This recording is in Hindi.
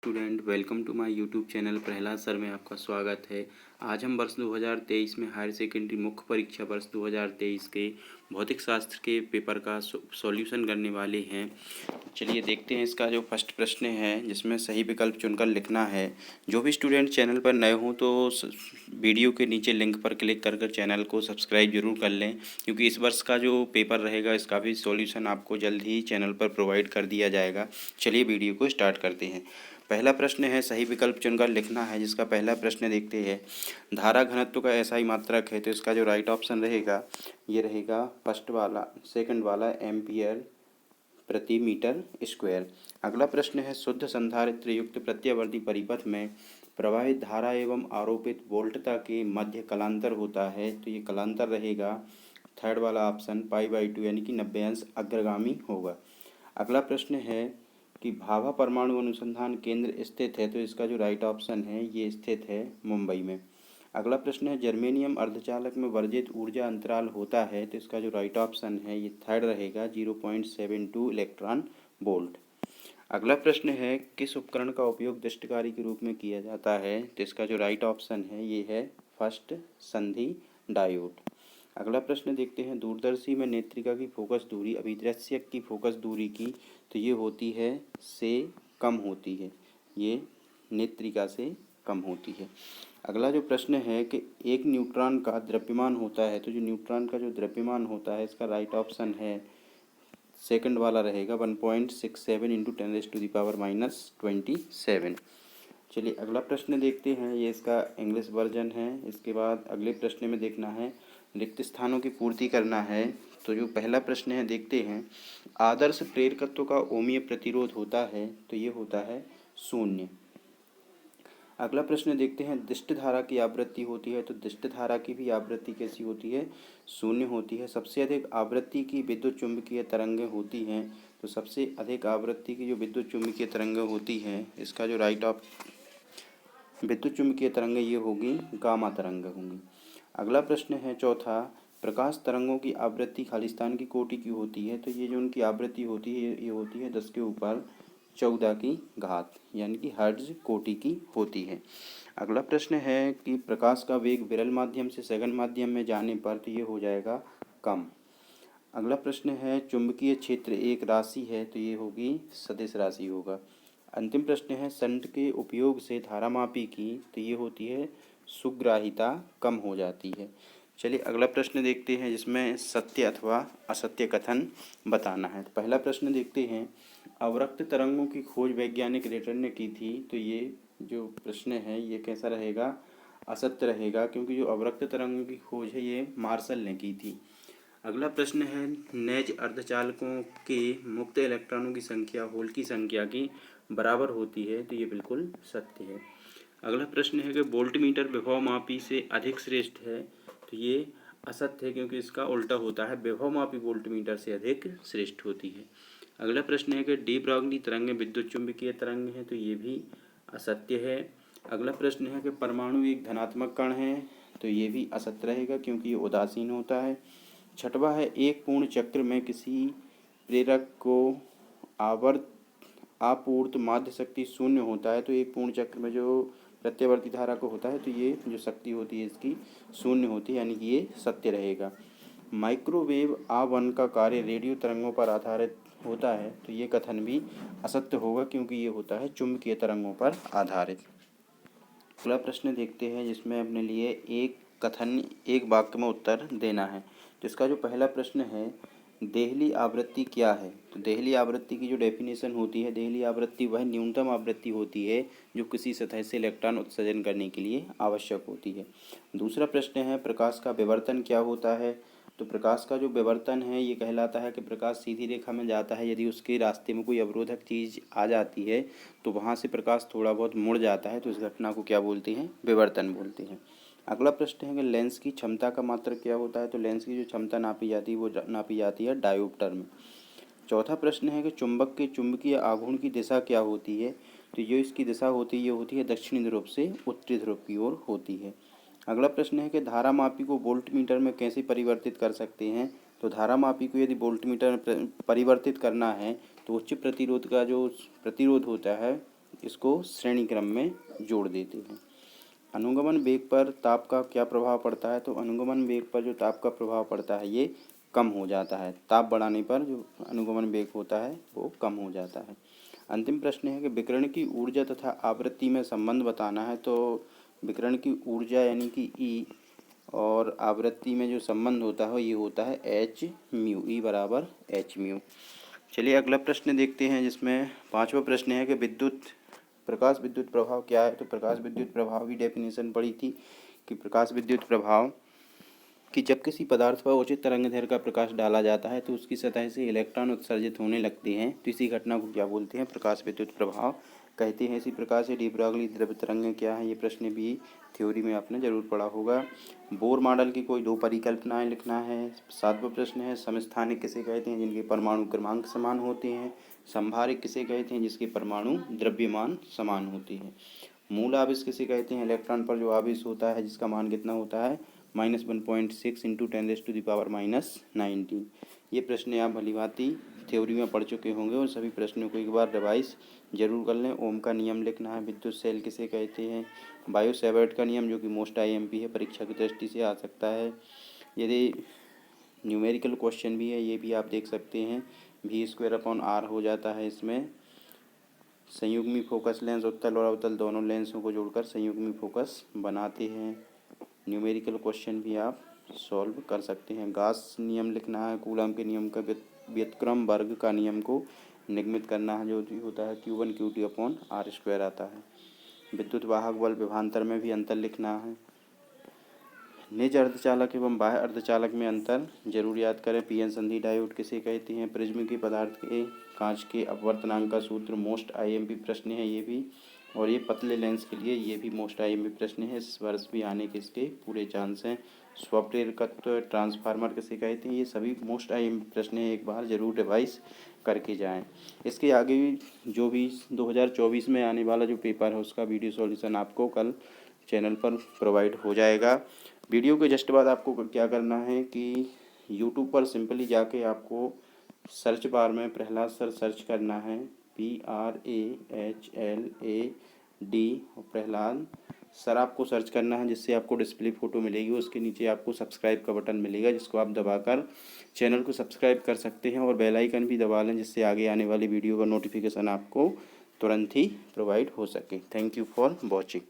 Student, welcome to my YouTube channel. Prahlad sir में आपका स्वागत है। आज हम वर्ष 2023 में हायर सेकेंडरी मुख्य परीक्षा वर्ष 2023 के भौतिक शास्त्र के पेपर का सॉल्यूशन करने वाले हैं। चलिए देखते हैं इसका जो फर्स्ट प्रश्न है, जिसमें सही विकल्प चुनकर लिखना है। जो भी स्टूडेंट चैनल पर नए हों तो वीडियो के नीचे लिंक पर क्लिक कर चैनल को सब्सक्राइब जरूर कर लें, क्योंकि इस वर्ष का जो पेपर रहेगा इसका भी सॉल्यूशन आपको जल्द ही चैनल पर प्रोवाइड कर दिया जाएगा। चलिए वीडियो को स्टार्ट करते हैं। पहला प्रश्न है सही विकल्प चुनकर लिखना है, जिसका पहला प्रश्न देखते हैं। धारा घनत्व का ऐसा ही मात्रक है, तो इसका जो राइट ऑप्शन रहेगा ये रहेगा सेकंड वाला एम्पियर प्रति मीटर स्क्वायर। अगला प्रश्न है शुद्ध संधारित्र युक्त प्रत्यावर्ती परिपथ में प्रवाहित धारा एवं आरोपित वोल्टता के मध्य कलांतर होता है, तो ये कलांतर रहेगा थर्ड वाला ऑप्शन π/2 यानी कि 90 अंश अग्रगामी होगा। अगला प्रश्न है कि भाभा परमाणु अनुसंधान केंद्र स्थित है, तो इसका जो राइट ऑप्शन है ये स्थित है मुंबई में। अगला प्रश्न है जर्मेनियम अर्धचालक में वर्जित ऊर्जा अंतराल होता है, तो इसका जो राइट ऑप्शन है ये थर्ड रहेगा 0.72 इलेक्ट्रॉन वोल्ट। अगला प्रश्न है किस उपकरण का उपयोग दृष्टिकारी के रूप में किया जाता है, तो इसका जो राइट ऑप्शन है ये है फर्स्ट संधि डायोड। अगला प्रश्न देखते हैं दूरदर्शी में नेत्रिका की फोकस दूरी अभिदृश्य की फोकस दूरी की तो ये होती है से कम होती है, ये नेत्रिका से कम होती है। अगला जो प्रश्न है कि एक न्यूट्रॉन का द्रव्यमान होता है, तो जो न्यूट्रॉन का जो द्रव्यमान होता है इसका राइट ऑप्शन है सेकंड वाला रहेगा 1.67 इंटू 10⁻⁻27। चलिए अगला प्रश्न देखते हैं, ये इसका इंग्लिश वर्जन है। इसके बाद अगले प्रश्न में देखना है रिक्त स्थानों की पूर्ति करना है। तो जो पहला प्रश्न है देखते हैं आदर्श प्रेरकत्व का ओमीय प्रतिरोध होता है, तो ये होता है 0। अगला प्रश्न देखते हैं दिष्ट धारा की आवृत्ति होती है, तो दिष्ट धारा की भी आवृत्ति कैसी होती है 0 होती है। सबसे अधिक आवृत्ति की विद्युत चुंबकीय तरंगें होती हैं, तो सबसे अधिक आवृत्ति की जो विद्युत चुंबकीय तरंगें होती हैं इसका जो विद्युत चुंबकीय तरंगें ये होगी गामा तरंगें होंगी। अगला प्रश्न है चौथा प्रकाश तरंगों की आवृत्ति खालिस्तान की कोटि की होती है, तो ये जो उनकी आवृत्ति होती है ये होती है 10⁻14 की घात यानी कि हर्ट्ज कोटि की होती है। अगला प्रश्न है कि प्रकाश का वेग विरल माध्यम से सघन माध्यम में जाने पर तो ये हो जाएगा कम। अगला प्रश्न है चुंबकीय क्षेत्र एक राशि है, तो ये होगी सदिश राशि होगा। अंतिम प्रश्न है शंट के उपयोग से धारामापी की तो ये होती है सुग्राहिता कम हो जाती है। चलिए अगला प्रश्न देखते हैं, जिसमें सत्य अथवा असत्य कथन बताना है। तो पहला प्रश्न देखते हैं अवरक्त तरंगों की खोज वैज्ञानिक रेटर ने की थी, तो ये जो प्रश्न है ये कैसा रहेगा असत्य रहेगा, क्योंकि जो अवरक्त तरंगों की खोज है ये मार्शल ने की थी। अगला प्रश्न है नेज अर्धचालकों के मुक्त इलेक्ट्रॉनों की संख्या होल की संख्या की बराबर होती है, तो ये बिल्कुल सत्य है। अगला प्रश्न है कि वोल्टमीटर विभवमापी से अधिक श्रेष्ठ है, तो ये असत्य है, क्योंकि इसका उल्टा होता है विभवमापी वोल्टमीटर से अधिक श्रेष्ठ होती है। अगला प्रश्न है कि डी ब्रॉगली तरंगें विद्युत चुंबकीय तरंग हैं, तो ये भी असत्य है। अगला प्रश्न है कि परमाणु एक धनात्मक कण है, तो ये भी असत्य रहेगा, क्योंकि ये उदासीन होता है। छठवा है एक पूर्ण चक्र में किसी प्रेरक को आपूर्त माध्य शक्ति 0 होता है, तो एक पूर्ण चक्र में जो प्रत्यावर्ती धारा को होता है तो ये जो शक्ति होती है इसकी 0 होती है, यानी कि ये सत्य रहेगा। माइक्रोवेव आवन का कार्य रेडियो तरंगों पर आधारित होता है, तो ये कथन भी असत्य होगा, क्योंकि ये होता है चुंबकीय तरंगों पर आधारित। अगला प्रश्न देखते हैं, जिसमें अपने लिए एक वाक्य में उत्तर देना है। जिसका जो पहला प्रश्न है देहली आवृत्ति क्या है, तो देहली आवृत्ति की जो डेफिनेशन होती है देहली आवृत्ति वह न्यूनतम आवृत्ति होती है जो किसी सतह से इलेक्ट्रॉन उत्सर्जन करने के लिए आवश्यक होती है। दूसरा प्रश्न है प्रकाश का विवर्तन क्या होता है, तो प्रकाश का जो विवर्तन है ये कहलाता है कि प्रकाश सीधी रेखा में जाता है, यदि उसके रास्ते में कोई अवरोधक चीज़ आ जाती है तो वहाँ से प्रकाश थोड़ा बहुत मुड़ जाता है, तो इस घटना को क्या बोलते हैं विवर्तन बोलते हैं। अगला प्रश्न है कि लेंस की क्षमता का मात्रक क्या होता है, तो लेंस की जो क्षमता नापी जाती है वो नापी जाती है डायोप्टर में। चौथा प्रश्न है कि चुंबक के चुंबकीय आघूर्ण की दिशा क्या होती है, तो जो इसकी दिशा होती है ये होती है दक्षिणी ध्रुव से उत्तरी ध्रुव की ओर होती है। अगला प्रश्न है कि धारामापी को वोल्टमीटर में कैसे परिवर्तित कर सकते हैं, तो धारामापी को यदि वोल्टमीटर में परिवर्तित करना है तो उच्च प्रतिरोध का जो प्रतिरोध होता है इसको श्रेणी क्रम में जोड़ देते हैं। अनुगमन वेग पर ताप का क्या प्रभाव पड़ता है? तो अनुगमन वेग पर जो ताप का प्रभाव पड़ता है ये कम हो जाता है। ताप बढ़ाने पर जो अनुगमन वेग होता है वो कम हो जाता है। अंतिम प्रश्न है कि विकिरण की ऊर्जा तथा आवृत्ति में संबंध बताना है। तो विकिरण की ऊर्जा यानी कि ई और आवृत्ति में जो संबंध होता है ये होता है एच म्यू, ई बराबर एच म्यू। चलिए अगला प्रश्न देखते हैं, जिसमें 5वां प्रश्न है कि प्रकाश विद्युत प्रभाव क्या है? तो प्रकाश विद्युत प्रभाव की डेफिनेशन पढ़ी थी कि प्रकाश विद्युत प्रभाव कि जब किसी पदार्थ पर उचित तरंगदैर्घ्य का प्रकाश डाला जाता है तो उसकी सतह से इलेक्ट्रॉन उत्सर्जित होने लगते हैं। तो इसी घटना को क्या बोलते हैं? प्रकाश विद्युत प्रभाव कहते हैं। इसी प्रकार से डी ब्रॉगली द्रव्य तरंगें क्या है? ये प्रश्न भी थ्योरी में आपने जरूर पढ़ा होगा। बोर मॉडल की कोई 2 परिकल्पनाएं लिखना है। 7वां प्रश्न है समस्थानिक किसे कहते हैं? जिनके परमाणु क्रमांक समान होते हैं। संभारिक किसे कहते हैं? जिसके परमाणु द्रव्यमान समान होते हैं। मूल आवेश किसे कहते हैं? इलेक्ट्रॉन पर जो आवेश होता है जिसका मान कितना होता है? -1.6 इंटू 10⁻⁹ ये प्रश्न आप भलीभांति थ्योरी में पढ़ चुके होंगे और सभी प्रश्नों को एक बार रिवाइज जरूर कर लें। ओम का नियम लिखना है। विद्युत सेल किसे कहते हैं? बायो सेवर्ट का नियम जो कि मोस्ट आईएमपी है, परीक्षा की दृष्टि से आ सकता है। यदि न्यूमेरिकल क्वेश्चन भी है ये भी आप देख सकते हैं। V²/R हो जाता है इसमें। संयुग्मी फोकस लेंस उत्तल और अवतल दोनों लेंसों को जोड़कर संयुग्मी फोकस बनाते हैं। न्यूमेरिकल क्वेश्चन भी आप सॉल्व कर सकते हैं। गास नियम लिखना है। कूलम के नियम का व्युत्क्रम वर्ग का नियम को निगमित करना है जो होता है Q1 Q2/R² आता है। विद्युत वाहक बल विभवांतर में भी अंतर लिखना है। निज अर्धचालक एवं बाह्य अर्धचालक में अंतर जरूर याद करें। पीएन संधि डायोड किसे कहते हैं? प्रिज्म के पदार्थ के कांच के अपवर्तनांक का सूत्र मोस्ट आईएमपी प्रश्न है ये भी, और ये पतले लेंस के लिए ये भी मोस्ट आईएमपी प्रश्न है। इस वर्ष भी आने के इसके पूरे चांस हैं। स्वप्रेरकत्व ट्रांसफार्मर किसे कहते हैं? ये सभी मोस्ट आईएमपी प्रश्न है, एक बार जरूर रिवाइज करके जाएं। इसके आगे भी जो भी 2024 में आने वाला जो पेपर है उसका वीडियो सॉल्यूशन आपको कल चैनल पर प्रोवाइड हो जाएगा। वीडियो के जस्ट बाद आपको क्या करना है कि यूट्यूब पर सिंपली जाके आपको सर्च बार में प्रहलाद सर सर्च करना है। PRAHLAD और प्रहलाद सर आपको सर्च करना है, जिससे आपको डिस्प्ले फ़ोटो मिलेगी। उसके नीचे आपको सब्सक्राइब का बटन मिलेगा जिसको आप दबाकर चैनल को सब्सक्राइब कर सकते हैं, और बेल आइकन भी दबा लें जिससे आगे आने वाली वीडियो का नोटिफिकेशन आपको तुरंत ही प्रोवाइड हो सके। Thank you for watching.